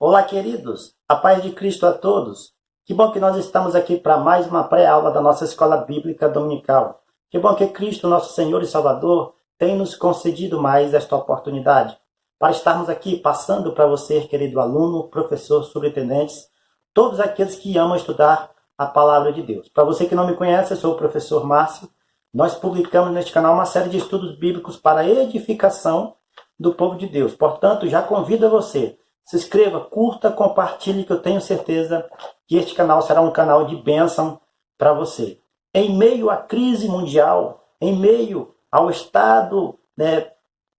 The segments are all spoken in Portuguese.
Olá, queridos. A paz de Cristo a todos. Que bom que nós estamos aqui para mais uma pré-aula da nossa Escola Bíblica Dominical. Que bom que Cristo, nosso Senhor e Salvador, tem nos concedido mais esta oportunidade para estarmos aqui passando para você, querido aluno, professor, superintendentes, todos aqueles que amam estudar a Palavra de Deus. Para você que não me conhece, eu sou o professor Márcio. Nós publicamos neste canal uma série de estudos bíblicos para a edificação do povo de Deus. Portanto, já convido você, se inscreva, curta, compartilhe, que eu tenho certeza que este canal será um canal de bênção para você. Em meio à crise mundial, em meio ao estado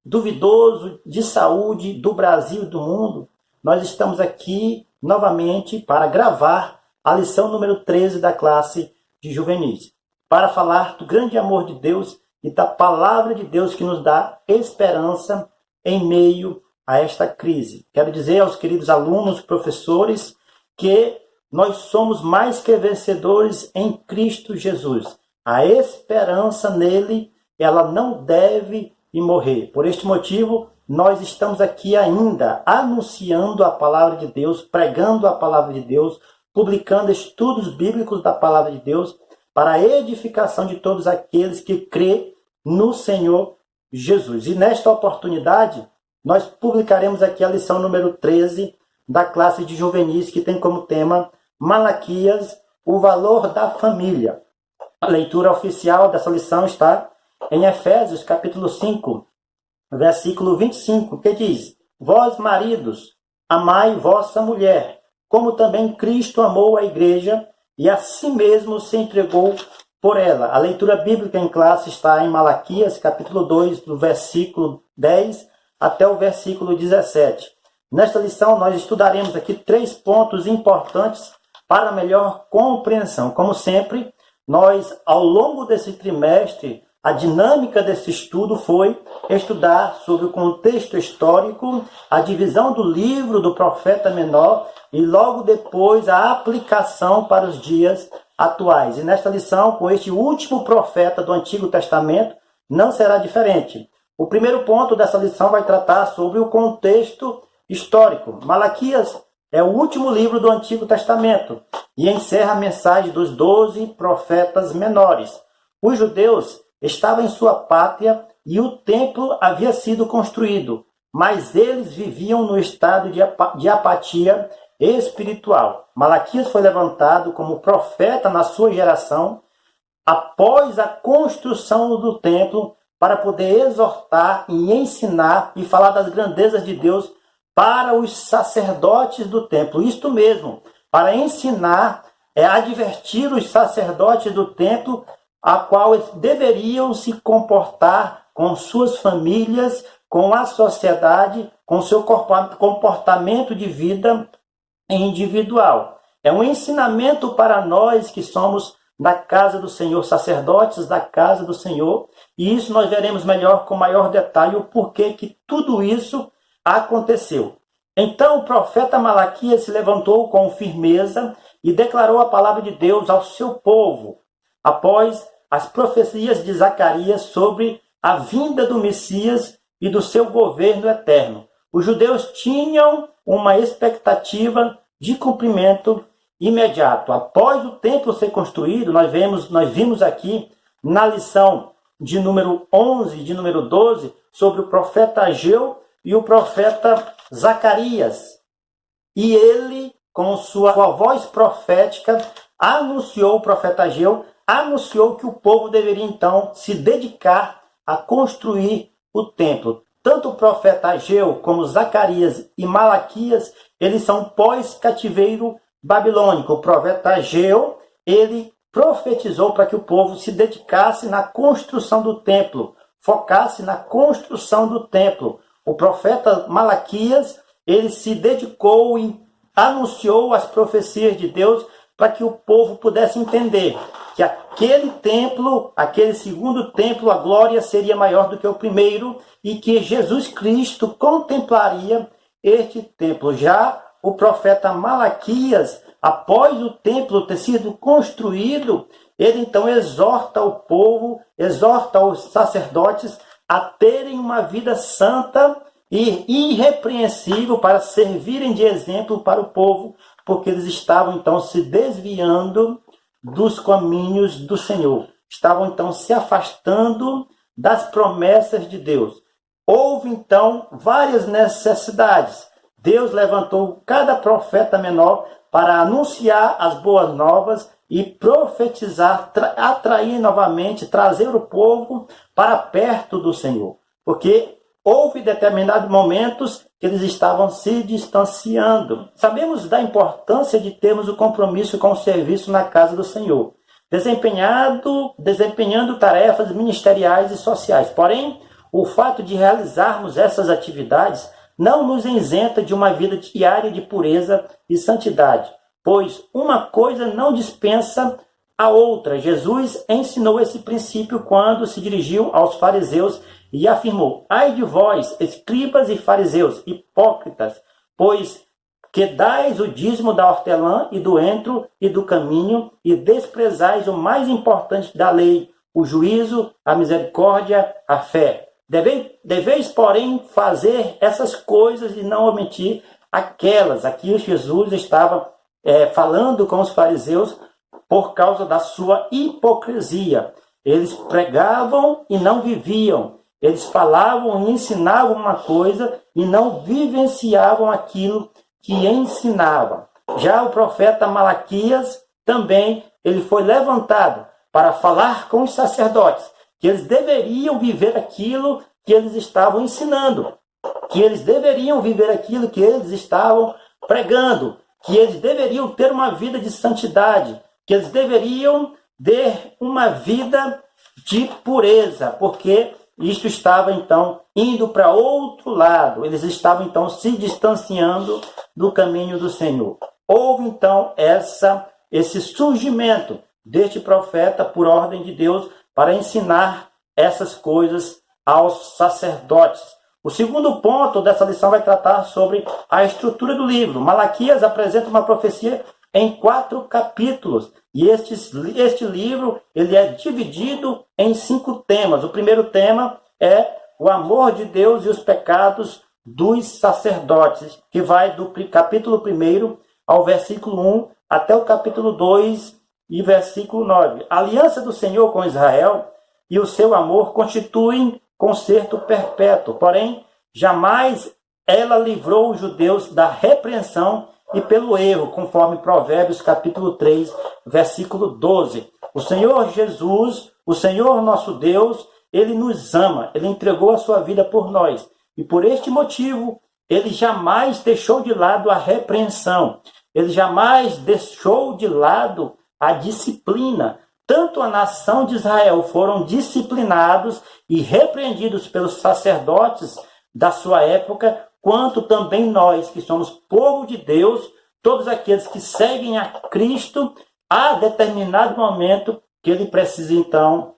duvidoso de saúde do Brasil e do mundo, nós estamos aqui novamente para gravar a lição número 13 da classe de juvenis, para falar do grande amor de Deus e da palavra de Deus que nos dá esperança em meio a esta crise. Quero dizer aos queridos alunos, professores, que nós somos mais que vencedores em Cristo Jesus. A esperança nele, ela não deve morrer. Por este motivo, nós estamos aqui ainda anunciando a palavra de Deus, pregando a palavra de Deus, publicando estudos bíblicos da palavra de Deus, para a edificação de todos aqueles que crêem no Senhor Jesus. E nesta oportunidade, nós publicaremos aqui a lição número 13 da classe de juvenis, que tem como tema Malaquias, o valor da família. A leitura oficial dessa lição está em Efésios, capítulo 5, versículo 25, que diz: Vós, maridos, amai vossa mulher, como também Cristo amou a igreja e a si mesmo se entregou por ela. A leitura bíblica em classe está em Malaquias, capítulo 2, do versículo 10 até o versículo 17. Nesta lição, nós estudaremos aqui 3 pontos importantes para melhor compreensão. Como sempre, nós, ao longo desse trimestre, a dinâmica desse estudo foi estudar sobre o contexto histórico, a divisão do livro do profeta menor e logo depois a aplicação para os dias atuais. E nesta lição, com este último profeta do Antigo Testamento, não será diferente. O primeiro ponto dessa lição vai tratar sobre o contexto histórico. Malaquias é o último livro do Antigo Testamento e encerra a mensagem dos 12 profetas menores. Os judeus estavam em sua pátria e o templo havia sido construído, mas eles viviam no estado de apatia espiritual. Malaquias foi levantado como profeta na sua geração após a construção do templo, para poder exortar e ensinar e falar das grandezas de Deus para os sacerdotes do templo. Isto mesmo, para ensinar, advertir os sacerdotes do templo, a qual eles deveriam se comportar com suas famílias, com a sociedade, com seu comportamento de vida individual. É um ensinamento para nós que somos da casa do Senhor, sacerdotes da casa do Senhor, e isso nós veremos melhor, com maior detalhe, o porquê que tudo isso aconteceu. Então o profeta Malaquias se levantou com firmeza e declarou a palavra de Deus ao seu povo, após as profecias de Zacarias sobre a vinda do Messias e do seu governo eterno. Os judeus tinham uma expectativa de cumprimento imediato. Após o templo ser construído, nós vimos aqui na lição de número 11, de número 12, sobre o profeta Ageu e o profeta Zacarias. E ele, com sua voz profética, o profeta Ageu anunciou que o povo deveria então se dedicar a construir o templo. Tanto o profeta Ageu como Zacarias e Malaquias, eles são pós-cativeiro babilônico. O profeta Ageu, ele profetizou para que o povo se dedicasse na construção do templo, focasse na construção do templo. O profeta Malaquias, ele se dedicou e anunciou as profecias de Deus para que o povo pudesse entender que aquele templo, aquele segundo templo, a glória seria maior do que o primeiro e que Jesus Cristo contemplaria este templo. Já o profeta Malaquias, após o templo ter sido construído, ele então exorta o povo, exorta os sacerdotes a terem uma vida santa e irrepreensível para servirem de exemplo para o povo, porque eles estavam então se desviando dos caminhos do Senhor. Estavam então se afastando das promessas de Deus. Houve então várias necessidades. Deus levantou cada profeta menor para anunciar as boas novas e profetizar, atrair novamente, trazer o povo para perto do Senhor. Porque houve determinados momentos que eles estavam se distanciando. Sabemos da importância de termos o compromisso com o serviço na casa do Senhor, desempenhando tarefas ministeriais e sociais. Porém, o fato de realizarmos essas atividades não nos isenta de uma vida diária de pureza e santidade, pois uma coisa não dispensa a outra. Jesus ensinou esse princípio quando se dirigiu aos fariseus e afirmou: ai de vós, escribas e fariseus, hipócritas, pois que dais o dízimo da hortelã e do entro e do caminho, e desprezais o mais importante da lei, o juízo, a misericórdia, a fé. Deveis, porém, fazer essas coisas e não omitir aquelas. Aqui Jesus estava falando com os fariseus por causa da sua hipocrisia. Eles pregavam e não viviam. Eles falavam e ensinavam uma coisa e não vivenciavam aquilo que ensinavam. Já o profeta Malaquias também, ele foi levantado para falar com os sacerdotes, que eles deveriam viver aquilo que eles estavam ensinando, que eles deveriam viver aquilo que eles estavam pregando, que eles deveriam ter uma vida de santidade, que eles deveriam ter uma vida de pureza, porque isto estava então indo para outro lado, eles estavam então se distanciando do caminho do Senhor. Houve então esse surgimento deste profeta por ordem de Deus para ensinar essas coisas aos sacerdotes. O segundo ponto dessa lição vai tratar sobre a estrutura do livro. Malaquias apresenta uma profecia em 4 capítulos. E este livro ele é dividido em 5 temas. O primeiro tema é o amor de Deus e os pecados dos sacerdotes, que vai do capítulo 1 ao versículo 1 até o capítulo 2 e versículo 9. A aliança do Senhor com Israel e o seu amor constituem concerto perpétuo. Porém, jamais ela livrou os judeus da repreensão e pelo erro, conforme Provérbios capítulo 3, versículo 12. O Senhor Jesus, o Senhor nosso Deus, ele nos ama, ele entregou a sua vida por nós. E por este motivo, ele jamais deixou de lado a repreensão. Ele jamais deixou de lado a disciplina. Tanto a nação de Israel foram disciplinados e repreendidos pelos sacerdotes da sua época, quanto também nós, que somos povo de Deus, todos aqueles que seguem a Cristo, há determinado momento que ele precisa, então,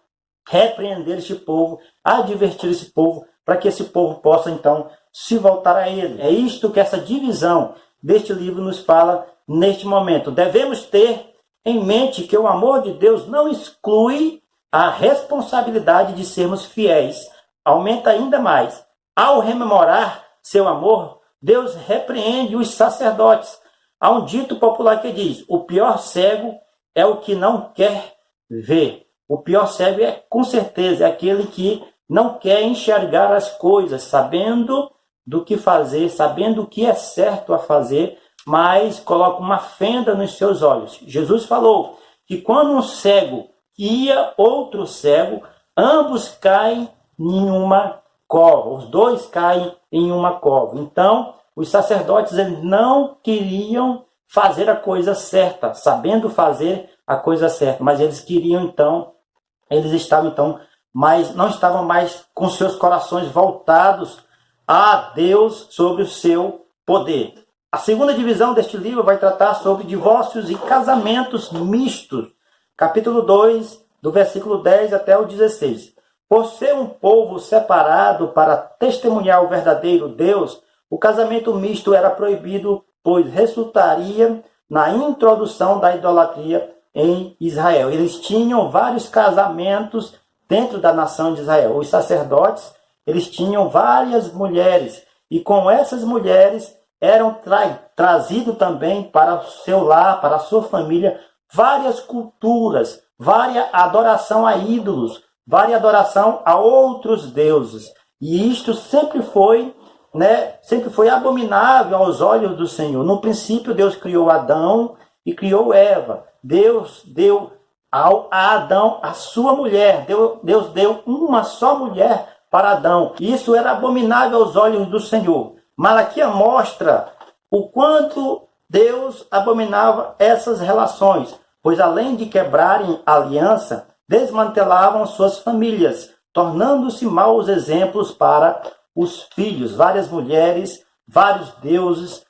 repreender este povo, advertir esse povo, para que esse povo possa, então, se voltar a ele. É isto que essa divisão deste livro nos fala neste momento. Devemos ter em mente que o amor de Deus não exclui a responsabilidade de sermos fiéis. Aumenta ainda mais. Ao rememorar seu amor, Deus repreende os sacerdotes. Há um dito popular que diz: o pior cego é o que não quer ver. O pior cego é, com certeza, aquele que não quer enxergar as coisas, sabendo do que fazer, sabendo o que é certo a fazer, mas coloca uma fenda nos seus olhos. Jesus falou que quando um cego guia outro cego, ambos caem em uma cova, os dois caem em uma cova. Então, os sacerdotes eles não queriam fazer a coisa certa, sabendo fazer a coisa certa, mas eles queriam então, eles estavam então, mas não estavam mais com seus corações voltados a Deus sobre o seu poder. A segunda divisão deste livro vai tratar sobre divórcios e casamentos mistos. Capítulo 2, do versículo 10 até o 16. Por ser um povo separado para testemunhar o verdadeiro Deus, o casamento misto era proibido, pois resultaria na introdução da idolatria em Israel. Eles tinham vários casamentos dentro da nação de Israel. Os sacerdotes, eles tinham várias mulheres. e com essas mulheres eram trazido também para o seu lar, para a sua família, várias culturas, várias adoração a ídolos, várias adoração a outros deuses. E isto sempre foi abominável aos olhos do Senhor. No princípio, Deus criou Adão e criou Eva. Deus deu a Adão a sua mulher. Deus deu uma só mulher para Adão. Isso era abominável aos olhos do Senhor. Malaquias mostra o quanto Deus abominava essas relações, pois além de quebrarem a aliança, desmantelavam suas famílias, tornando-se maus exemplos para os filhos, várias mulheres, vários deuses,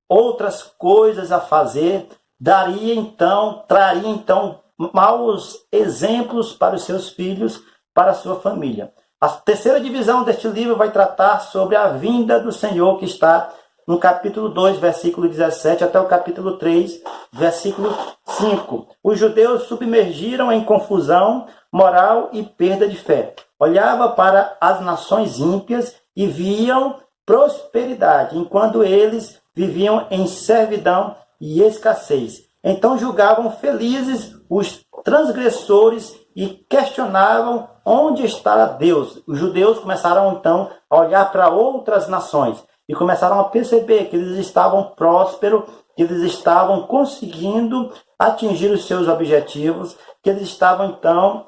outras coisas a fazer, traria então maus exemplos para os seus filhos, para a sua família. A terceira divisão deste livro vai tratar sobre a vinda do Senhor, que está no capítulo 2, versículo 17, até o capítulo 3, versículo 5. Os judeus submergiram em confusão moral e perda de fé. Olhava para as nações ímpias e viam prosperidade, enquanto eles viviam em servidão e escassez. Então julgavam felizes os transgressores e questionavam onde está Deus. Os judeus começaram então a olhar para outras nações e começaram a perceber que eles estavam prósperos, que eles estavam conseguindo atingir os seus objetivos, que eles estavam então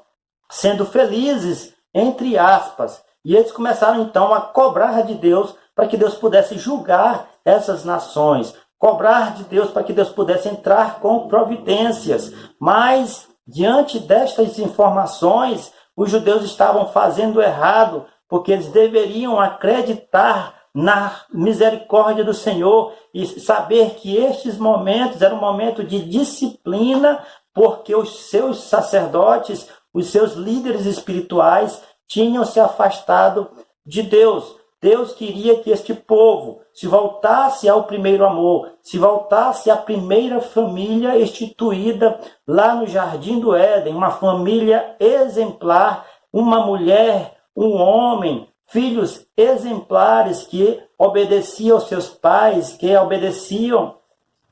sendo felizes, entre aspas. E eles começaram então a cobrar de Deus para que Deus pudesse julgar essas nações, cobrar de Deus para que Deus pudesse entrar com providências. Mas, diante destas informações, os judeus estavam fazendo errado, porque eles deveriam acreditar na misericórdia do Senhor e saber que estes momentos eram um momento de disciplina, porque os seus sacerdotes, os seus líderes espirituais tinham se afastado de Deus. Deus queria que este povo se voltasse ao primeiro amor, se voltasse à primeira família instituída lá no Jardim do Éden, uma família exemplar, uma mulher, um homem, filhos exemplares que obedeciam aos seus pais, que obedeciam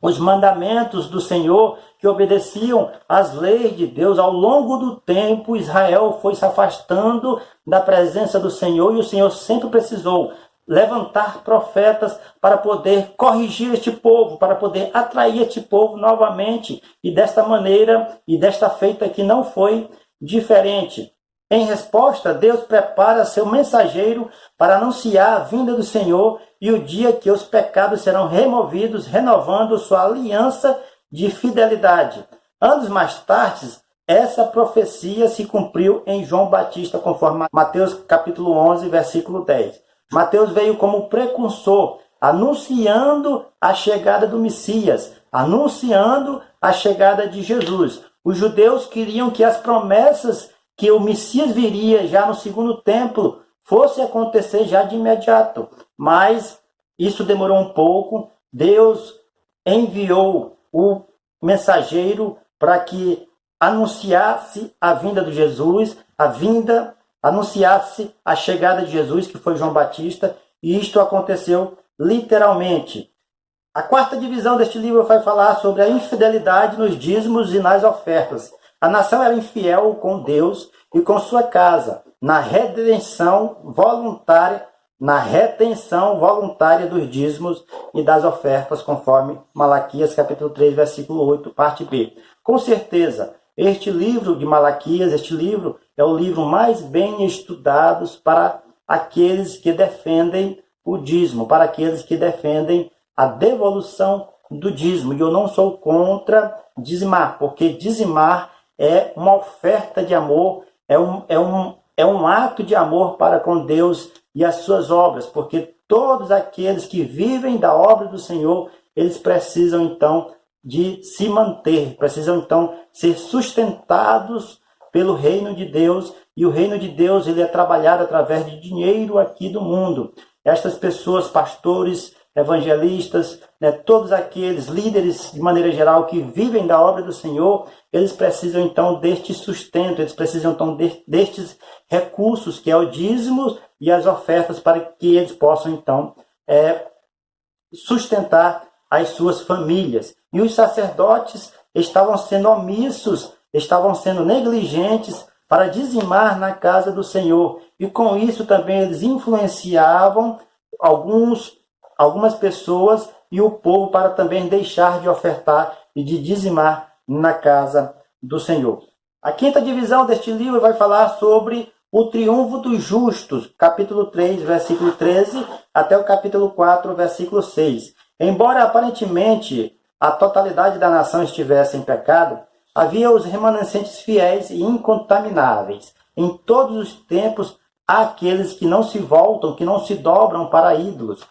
os mandamentos do Senhor, que obedeciam às leis de Deus. Ao longo do tempo, Israel foi se afastando da presença do Senhor e o Senhor sempre precisou levantar profetas para poder corrigir este povo, para poder atrair este povo novamente. E desta maneira, e desta feita que não foi diferente. Em resposta, Deus prepara seu mensageiro para anunciar a vinda do Senhor e o dia que os pecados serão removidos, renovando sua aliança de fidelidade. Anos mais tarde, essa profecia se cumpriu em João Batista, conforme Mateus capítulo 11, versículo 10. Mateus veio como precursor, anunciando a chegada do Messias, anunciando a chegada de Jesus. Os judeus queriam que as promessas que o Messias viria já no segundo templo fosse acontecer já de imediato. Mas isso demorou um pouco. Deus enviou o mensageiro para que anunciasse a vinda de Jesus, anunciasse a chegada de Jesus, que foi João Batista, e isto aconteceu literalmente. A quarta divisão deste livro vai falar sobre a infidelidade nos dízimos e nas ofertas. A nação era infiel com Deus e com sua casa, na retenção voluntária dos dízimos e das ofertas, conforme Malaquias capítulo 3, versículo 8, parte B. Com certeza, este livro de Malaquias, este livro é o livro mais bem estudado para aqueles que defendem o dízimo, para aqueles que defendem a devolução do dízimo. E eu não sou contra dizimar, porque dizimar é uma oferta de amor, é um ato de amor para com Deus e as suas obras, porque todos aqueles que vivem da obra do Senhor, eles precisam então de se manter, precisam então ser sustentados pelo reino de Deus, e o reino de Deus ele é trabalhado através de dinheiro aqui do mundo. Estas pessoas, pastores, evangelistas, todos aqueles líderes de maneira geral que vivem da obra do Senhor, eles precisam então deste sustento, eles precisam então destes recursos que é o dízimo e as ofertas para que eles possam então sustentar as suas famílias. E os sacerdotes estavam sendo omissos, estavam sendo negligentes para dizimar na casa do Senhor. E com isso também eles influenciavam algumas pessoas e o povo para também deixar de ofertar e de dizimar na casa do Senhor. A quinta divisão deste livro vai falar sobre o triunfo dos justos, capítulo 3, versículo 13, até o capítulo 4, versículo 6. Embora aparentemente a totalidade da nação estivesse em pecado, havia os remanescentes fiéis e incontamináveis. Em todos os tempos, há aqueles que não se voltam, que não se dobram para ídolos.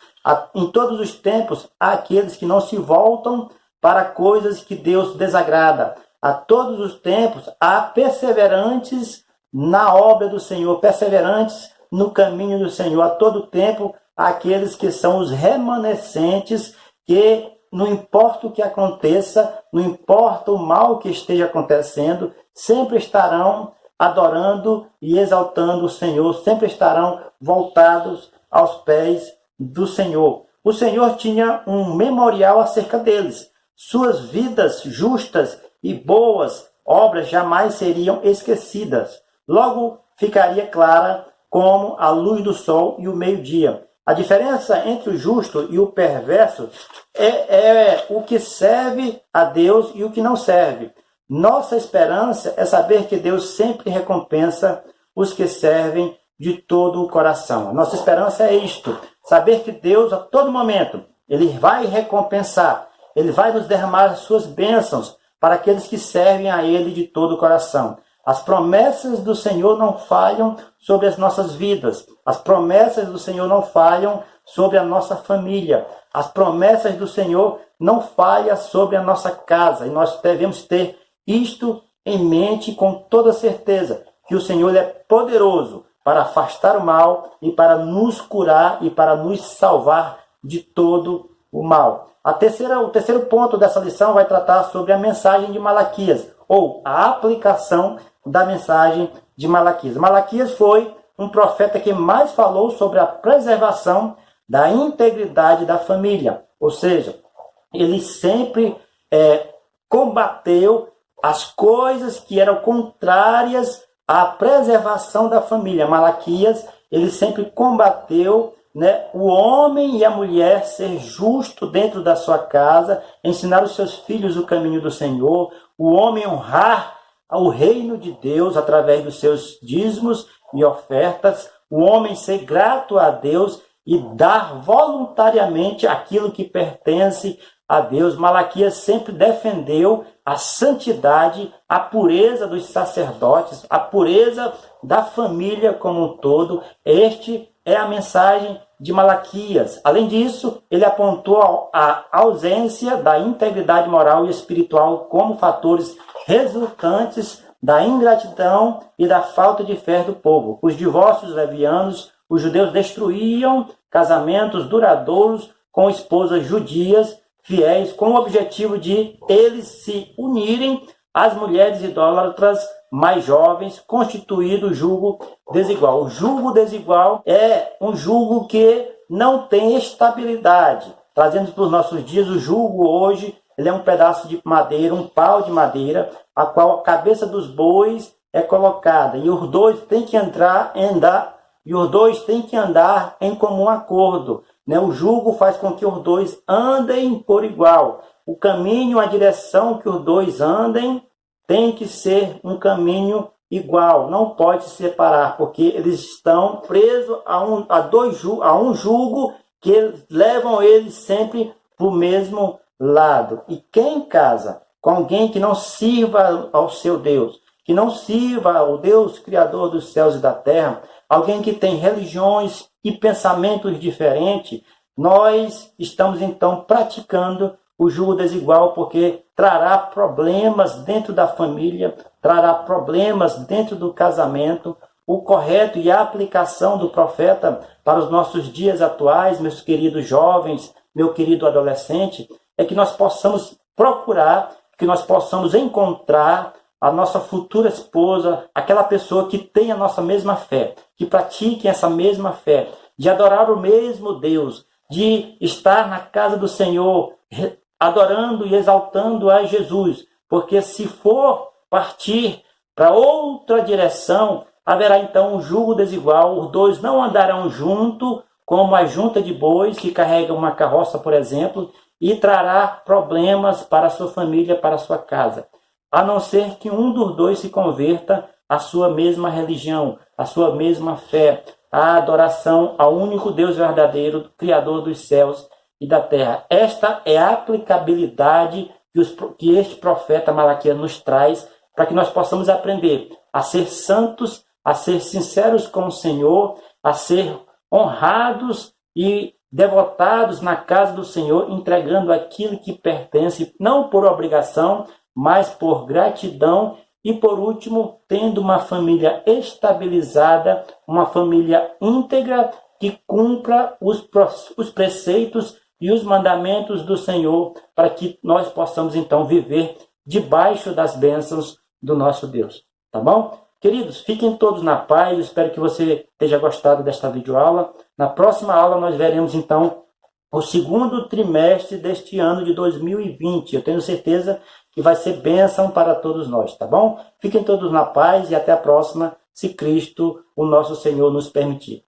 Em todos os tempos, há aqueles que não se voltam para coisas que Deus desagrada. A todos os tempos, há perseverantes na obra do Senhor, perseverantes no caminho do Senhor. A todo tempo, há aqueles que são os remanescentes, que não importa o que aconteça, não importa o mal que esteja acontecendo, sempre estarão adorando e exaltando o Senhor, sempre estarão voltados aos pés do Senhor. O Senhor tinha um memorial acerca deles. Suas vidas justas e boas obras jamais seriam esquecidas. Logo ficaria clara como a luz do sol e o meio-dia. A diferença entre o justo e o perverso é o que serve a Deus e o que não serve. Nossa esperança é saber que Deus sempre recompensa os que servem de todo o coração. Nossa esperança é isto, saber que Deus, a todo momento, Ele vai recompensar, Ele vai nos derramar as suas bênçãos para aqueles que servem a Ele de todo o coração. As promessas do Senhor não falham sobre as nossas vidas. As promessas do Senhor não falham sobre a nossa família. As promessas do Senhor não falham sobre a nossa casa. E nós devemos ter isto em mente com toda certeza, que o Senhor é poderoso para afastar o mal e para nos curar e para nos salvar de todo o mal. O terceiro ponto dessa lição vai tratar sobre a mensagem de Malaquias, ou a aplicação da mensagem de Malaquias. Malaquias foi um profeta que mais falou sobre a preservação da integridade da família. Ou seja, ele sempre combateu as coisas que eram contrárias à preservação da família. Malaquias, ele sempre combateu, o homem e a mulher ser justo dentro da sua casa, ensinar os seus filhos o caminho do Senhor, o homem honrar o reino de Deus através dos seus dízimos e ofertas, o homem ser grato a Deus e dar voluntariamente aquilo que pertence a Deus. Malaquias sempre defendeu a santidade, a pureza dos sacerdotes, a pureza da família como um todo. Este é a mensagem de Malaquias. Além disso, ele apontou a ausência da integridade moral e espiritual como fatores resultantes da ingratidão e da falta de fé do povo. Os divórcios levianos, os judeus destruíam casamentos duradouros com esposas judias fiéis, com o objetivo de eles se unirem às mulheres idólatras mais jovens, constituído o jugo desigual. O jugo desigual é um jugo que não tem estabilidade. Trazendo para os nossos dias, o jugo hoje ele é um pedaço de madeira, um pau de madeira, a qual a cabeça dos bois é colocada. E os dois têm que andar em comum acordo. O jugo faz com que os dois andem por igual. O caminho, a direção que os dois andem tem que ser um caminho igual. Não pode se separar, porque eles estão presos a um jugo que levam eles sempre para o mesmo lado. E quem casa com alguém que não sirva ao seu Deus, que não sirva ao Deus Criador dos céus e da terra, alguém que tem religiões e pensamentos diferentes, nós estamos então praticando o jugo desigual, porque trará problemas dentro da família, trará problemas dentro do casamento. O correto e a aplicação do profeta para os nossos dias atuais, meus queridos jovens, meu querido adolescente, é que nós possamos procurar, que nós possamos encontrar a nossa futura esposa, aquela pessoa que tem a nossa mesma fé, que pratique essa mesma fé, de adorar o mesmo Deus, de estar na casa do Senhor, adorando e exaltando a Jesus, porque se for partir para outra direção, haverá então um jugo desigual, os dois não andarão junto, como a junta de bois que carrega uma carroça, por exemplo, e trará problemas para a sua família, para a sua casa, a não ser que um dos dois se converta à sua mesma religião, à sua mesma fé, à adoração ao único Deus verdadeiro, Criador dos céus e da terra. Esta é a aplicabilidade que este profeta Malaquias nos traz para que nós possamos aprender a ser santos, a ser sinceros com o Senhor, a ser honrados e devotados na casa do Senhor, entregando aquilo que pertence, não por obrigação, mas por gratidão. E por último, tendo uma família estabilizada, uma família íntegra, que cumpra os preceitos e os mandamentos do Senhor, para que nós possamos então viver debaixo das bênçãos do nosso Deus. Tá bom? Queridos, fiquem todos na paz, espero que você tenha gostado desta videoaula. Na próxima aula nós veremos então o segundo trimestre deste ano de 2020. Eu tenho certeza que vai ser bênção para todos nós, tá bom? Fiquem todos na paz e até a próxima, se Cristo, o nosso Senhor, nos permitir.